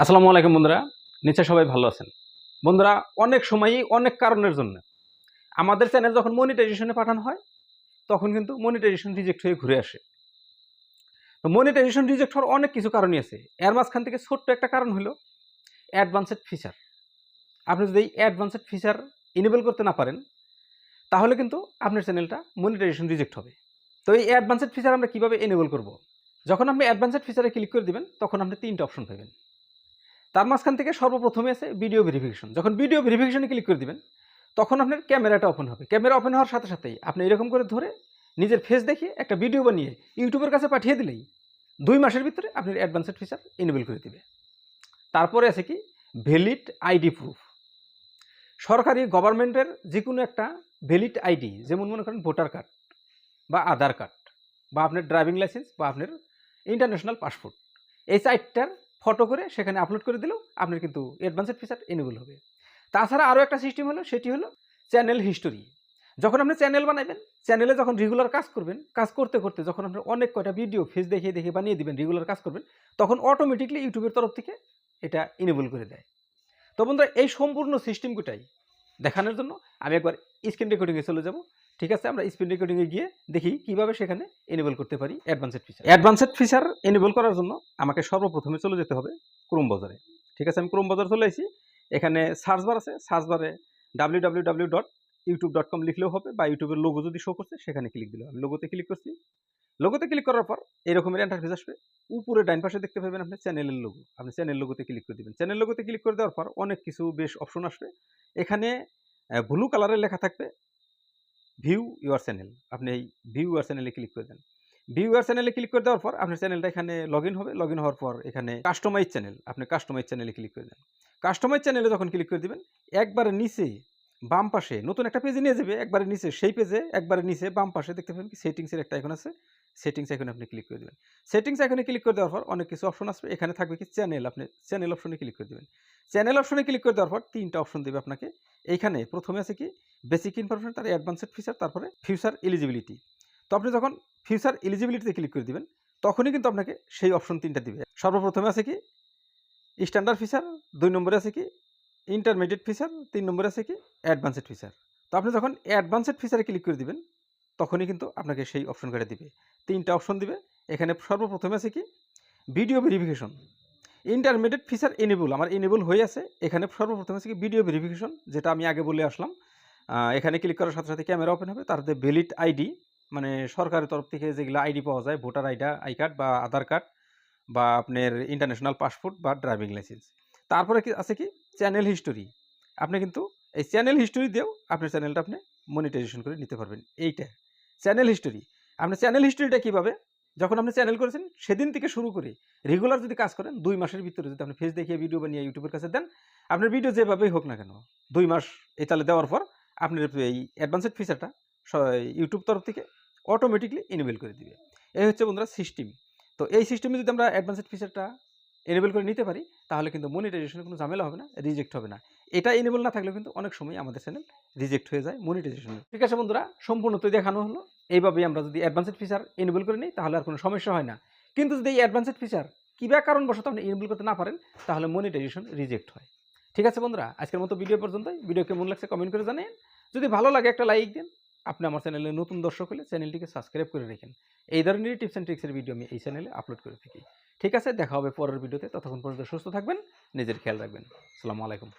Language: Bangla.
আসসালামু আলাইকুম বন্ধুরা, নিশ্চয় সবাই ভালো আছেন। বন্ধুরা, অনেক সময়ই অনেক কারণের জন্য আমাদের চ্যানেল যখন মনিটাইজেশনে পাঠানো হয় তখন কিন্তু মনিটাইজেশন রিজেক্ট হয়ে ঘুরে আসে। তো মনিটাইজেশন রিজেক্ট হওয়ার অনেক কিছু কারণই আছে। এর মাঝখান থেকে ছোট্ট একটা কারণ হলো অ্যাডভান্সড ফিচার। আপনি যদি এই অ্যাডভান্সড ফিচার ইনেবল করতে না পারেন তাহলে কিন্তু আপনার চ্যানেলটা মনিটাইজেশন রিজেক্ট হবে। তো এই অ্যাডভান্সড ফিচার আমরা কিভাবে এনেবল করব? যখন আপনি অ্যাডভান্সড ফিচারে ক্লিক করে দিবেন তখন আপনি ৩ টা অপশন পাবেন। তার মাঝখান থেকে সর্বপ্রথমে আছে ভিডিও ভেরিফিকেশন। যখন ভিডিও ভেরিফিকেশনে ক্লিক করে দিবেন তখন আপনার ক্যামেরাটা ওপেন হবে। ক্যামেরা ওপেন হওয়ার সাথে সাথেই আপনি এরকম করে ধরে নিজের ফেস দেখিয়ে একটা ভিডিও বানিয়ে ইউটিউবের কাছে পাঠিয়ে দিলেই ২ মাসের ভিতরে আপনার অ্যাডভান্সড ফিচার এনেবল করে দিবে। তারপরে আছে কি ভ্যালিড আইডি প্রুফ। সরকারি গভর্নমেন্টের যেকোনো একটা ভ্যালিড আইডি, যেমন মনে করেন ভোটার কার্ড বা আধার কার্ড বা আপনার ড্রাইভিং লাইসেন্স বা আপনার ইন্টারন্যাশনাল পাসপোর্ট, এই ৪টার ফটো করে সেখানে আপলোড করে দিলেও আপনার কিন্তু অ্যাডভান্সড ফিচার এনেবল হবে। তাছাড়া আরও একটা সিস্টেম হলো, সেটি হলো চ্যানেল হিস্টোরি। যখন আপনি চ্যানেল বানাবেন, চ্যানেলে যখন রেগুলার কাজ করবেন, কাজ করতে করতে যখন আপনি অনেক কয়টা ভিডিও ফেস দেখিয়ে দেখিয়ে বানিয়ে দিবেন, রেগুলার কাজ করবেন, তখন অটোমেটিকলি ইউটিউবের তরফ থেকে এটা এনেবল করে দেয়। তো বন্ধুরা, এই সম্পূর্ণ সিস্টেমটাই দেখানোর জন্য আমি একবার স্ক্রিন রেকর্ডিংয়ে চলে যাব। ঠিক আছে, আমরা স্ক্রিন রেকর্ডিংয়ে গিয়ে দেখি কিভাবে সেখানে এনেবল করতে পারি advanced feature. Advanced feature enable করার জন্য আমাকে সর্বপ্রথমে চলে যেতে হবে ক্রোম বাজারে। ঠিক আছে, আমি ক্রোম বাজার চলে এসেছি। এখানে সার্চ বার আছে, সার্চ বারে www.youtube.com লিখলেও হবে, বা ইউটিউবের লোগো যদি শো করছে সেখানে ক্লিক দিলে হবে। লোগোতে ক্লিক করছি। লোগোতে ক্লিক করার পর এরকমের ইন্টারফেস আসবে। উপরে ডাইন পাশে দেখতে পাবেন আপনি চ্যানেলের লোগো। আপনি চ্যানেল লোগোতে ক্লিক করে দিবেন। চ্যানেল লোগোতে ক্লিক করে দেওয়ার পর অনেক কিছু বেশ অপশন আসবে। এখানে ব্লু কালারের লেখা থাকবে ভিউ ইউর চ্যানেল। আপনি এই ভিউ ইউর চ্যানেলে ক্লিক করে দেন। ভিউ ইউর চ্যানেলে ক্লিক করে দেওয়ার পর আপনার চ্যানেলটা এখানে লগইন হবে। লগইন হওয়ার পর এখানে কাস্টমাইজ চ্যানেল, আপনি কাস্টমাইজ চ্যানেলে ক্লিক করে দেন। কাস্টমাইজ চ্যানেলে যখন ক্লিক করে দিবেন, একবারে নিচে বাম পাশে নতুন একটা পেজে নিয়ে যাবে। একবারে নিচে সেই পেজে একবারে নিচে বাম পাশে দেখতে পাবেন কি সেটিংসের একটা আইকন আছে। সেটিংস আইকনে আপনি ক্লিক করে দিবেন। সেটিংস আইকনে ক্লিক করে দেওয়ার পর অনেক কিছু অপশন আসবে। এখানে থাকবে কি চ্যানেল, আপনি চ্যানেল অপশনে ক্লিক করে দিবেন। চ্যানেল অপশনে ক্লিক করে দেওয়ার পর ৩টা অপশন দেবে আপনাকে। এইখানে প্রথমে আছে কি বেসিক ইনফরমেশন, তার অ্যাডভান্সড ফিচার, তারপরে ফিউচার এলিজিবিলিটি। তো আপনি যখন ফিউচার এলিজিবিলিটিতে ক্লিক করে দিবেন তখনই কিন্তু আপনাকে সেই অপশন ৩টা দিবে। সর্বপ্রথমে আছে কি স্ট্যান্ডার্ড ফিচার, ২ নম্বরে আছে কি ইন্টারমিডিয়েট ফিচার, ৩ নম্বরে আছে কি অ্যাডভান্সড ফিচার। তো আপনি যখন অ্যাডভান্সড ফিচারে ক্লিক করে দিবেন তখনই কিন্তু আপনাকে সেই অপশন কাটা দিবে। ৩টা অপশন দিবে। এখানে সর্বপ্রথমে আছে কি video verification. Intermediate feature enable আমার এনেবল হয়ে আছে। এখানে সর্বপ্রথম আছে কি ভিডিও ভেরিফিকেশন, যেটা আমি আগে বলে আসলাম। এখানে ক্লিক করার সাথে সাথে ক্যামেরা ওপেন হবে। তার ভ্যালিড আইডি, মানে সরকারের তরফ থেকে যেগুলো আইডি পাওয়া যায়, ভোটার আই কার্ড বা আধার কার্ড বা আপনার ইন্টারন্যাশনাল পাসপোর্ট বা ড্রাইভিং লাইসেন্স। তারপরে কি আছে কি চ্যানেল হিস্টোরি। আপনি কিন্তু এই চ্যানেল হিস্টোরি দিয়েও আপনার চ্যানেলটা আপনি মনিটাইজেশন করে নিতে পারবেন। এইটা চ্যানেল হিস্টোরি। আপনার চ্যানেল হিস্টোরিটা কীভাবে, যখন আপনি চ্যানেল করেছেন সেদিন থেকে শুরু করে রেগুলার যদি কাজ করেন ২ মাসের ভিতরে যদি আপনি ফেস দেখিয়ে ভিডিও বানিয়ে ইউটিউবের কাছে দেন, আপনার ভিডিও যেভাবেই হোক না কেন ২ মাস এই তালে দেওয়ার পর আপনার এই অ্যাডভান্সড ফিচারটা ইউটিউব তরফ থেকে অটোমেটিকলি এনেবল করে দিবে। এই হচ্ছে বন্ধুরা সিস্টেম। তো এই সিস্টেমে যদি আমরা অ্যাডভান্সড ফিচারটা এনেবল করে নিতে পারি তাহলে কিন্তু মনিটাইজেশনের কোনো ঝামেলা হবে না, রিজেক্ট হবে না। এটা এনেবল না থাকলেও কিন্তু অনেক সময় আমাদের চ্যানেল রিজেক্ট হয়ে যায় মনিটাইজেশন। ঠিক আছে বন্ধুরা, সম্পূর্ণ তো দেখানো হলো। এইভাবেই আমরা যদি অ্যাডভান্সড ফিচার এনেবল করে নিই তাহলে আর কোনো সমস্যা হয় না। কিন্তু যদি এই অ্যাডভান্সড ফিচার কিবা কারণবশত আপনি এনেবল করতে না পারেন তাহলে মনিটাইজেশন রিজেক্ট হয়। ঠিক আছে বন্ধুরা, আজকের মতো ভিডিও পর্যন্তই। ভিডিও কেমন লাগছে কমেন্ট করে জানেন। যদি ভালো লাগে একটা লাইক দিন। আপনি আমার চ্যানেলে নতুন দর্শক হলে চ্যানেলটিকে সাবস্ক্রাইব করে রাখেন। এই ধরনের টিপস অ্যান্ড ট্রিক্সের ভিডিও আমি এই চ্যানেলে আপলোড করে থাকি। ঠিক আছে, দেখা হবে পরের ভিডিওতে। ততক্ষণ পর্যন্ত সুস্থ থাকবেন, নিজের খেয়াল রাখবেন। আসসালামু আলাইকুম।